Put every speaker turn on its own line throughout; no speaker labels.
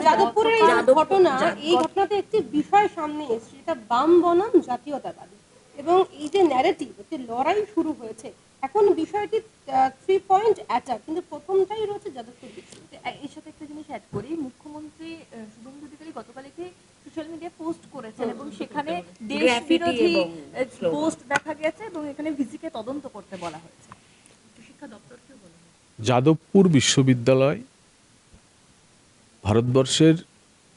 যাদবপুরের এই ঘটনা, এই ঘটনাতে একটি বিষয় সামনে এসেছে, এটা বাম বনাম জাতীয়তাবাদী, এবং এই যে ন্যারেটিভ, যে লড়াই শুরু হয়েছে এখন, বিষয়টি 3 পয়েন্ট অ্যাটাক, কিন্তু প্রথমটাই রয়েছে যাদবপুর বিশ্ববিদ্যালয়।
এর সাথে একটা জিনিস অ্যাড করি, মুখ্যমন্ত্রী শুভেন্দু অধিকারী গতকাল একটি সোশ্যাল মিডিয়া পোস্ট করেছেন এবং সেখানে দেশ বিরোধী পোস্ট দেখা গেছে এবং এখানে ভিসিকে তদন্ত করতে বলা হয়েছে। শিক্ষা দপ্তরকেও বলা হয়েছে।
যাদবপুর বিশ্ববিদ্যালয় ভারতবর্ষের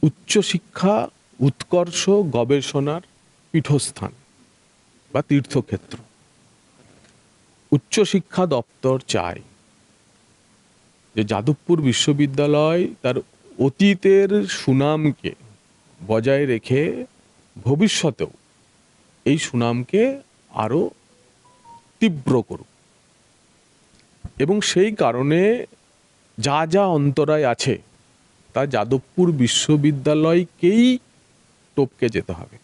উচ্চশিক্ষা উৎকর্ষ গবেষণার পীঠস্থান বা তীর্থক্ষেত্র। উচ্চশিক্ষা দপ্তর চায় যে যাদবপুর বিশ্ববিদ্যালয় তার অতীতের সুনামকে বজায় রেখে ভবিষ্যতেও এই সুনামকে আরও তীব্র করুক, এবং সেই কারণে যা যা অন্তরায় আছে তা যাদবপুর বিশ্ববিদ্যালয়কেই টপকে যেতে হবে।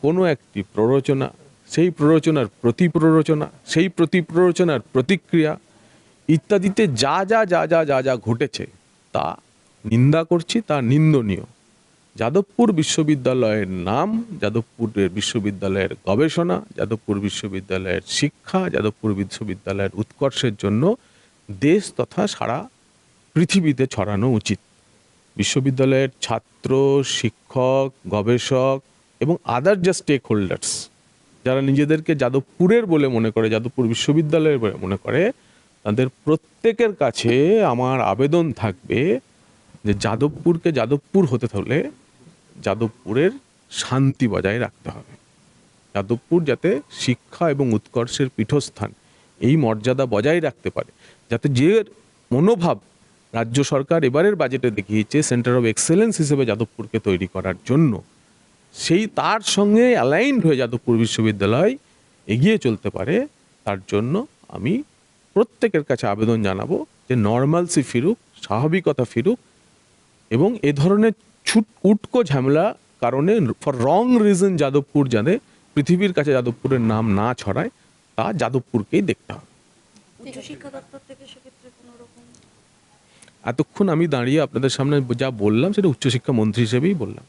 কোনো একটি প্ররোচনা, সেই প্ররোচনার প্রতি প্ররোচনা, সেই প্রতি প্ররোচনার প্রতিক্রিয়া ইত্যাদিতে যা যা যা যা যা যা ঘটেছে তা নিন্দা করছি, তা নিন্দনীয়। যাদবপুর বিশ্ববিদ্যালয়ের নাম, যাদবপুরের বিশ্ববিদ্যালয়ের গবেষণা, যাদবপুর বিশ্ববিদ্যালয়ের শিক্ষা, যাদবপুর বিশ্ববিদ্যালয়ের উৎকর্ষের জন্য দেশ তথা সারা পৃথিবীতে ছড়ানো উচিত। বিশ্ববিদ্যালয়ের ছাত্র, শিক্ষক, গবেষক এবং আদার যে স্টেক হোল্ডার্স, যারা নিজেদেরকে যাদবপুরের বলে মনে করে, যাদবপুর বিশ্ববিদ্যালয়ের বলে মনে করে, তাদের প্রত্যেকের কাছে আমার আবেদন থাকবে যে যাদবপুরকে যাদবপুর হতে হলে যাদবপুরের শান্তি বজায় রাখতে হবে। যাদবপুর যাতে শিক্ষা এবং উৎকর্ষের পীঠস্থান এই মর্যাদা বজায় রাখতে পারে, যাতে যে মনোভাব রাজ্য সরকার এবারের বাজেটে দেখিয়েছে সেন্টার অফ এক্সেলেন্স হিসেবে যাদবপুরকে তৈরি করার জন্য, সেই তার সঙ্গে অ্যালাইনড হয়ে যাদবপুর বিশ্ববিদ্যালয় এগিয়ে চলতে পারে, তার জন্য আমি প্রত্যেকের কাছে আবেদন জানাবো যে নর্মালসি ফিরুক, স্বাভাবিকতা ফিরুক, এবং এ ধরনের উটকো ঝামেলা কারণে ফর রং রিজন যাদবপুর যাতে পৃথিবীর কাছে যাদবপুরের নাম না ছড়ায়, তা যাদবপুরকেই দেখতে হবে।
উচ্চশিক্ষা দপ্তর থেকে সেক্ষেত্রে কোনো রকম,
এতক্ষণ আমি দাঁড়িয়ে আপনাদের সামনে যা বললাম সেটা উচ্চশিক্ষা মন্ত্রী হিসেবেই বললাম।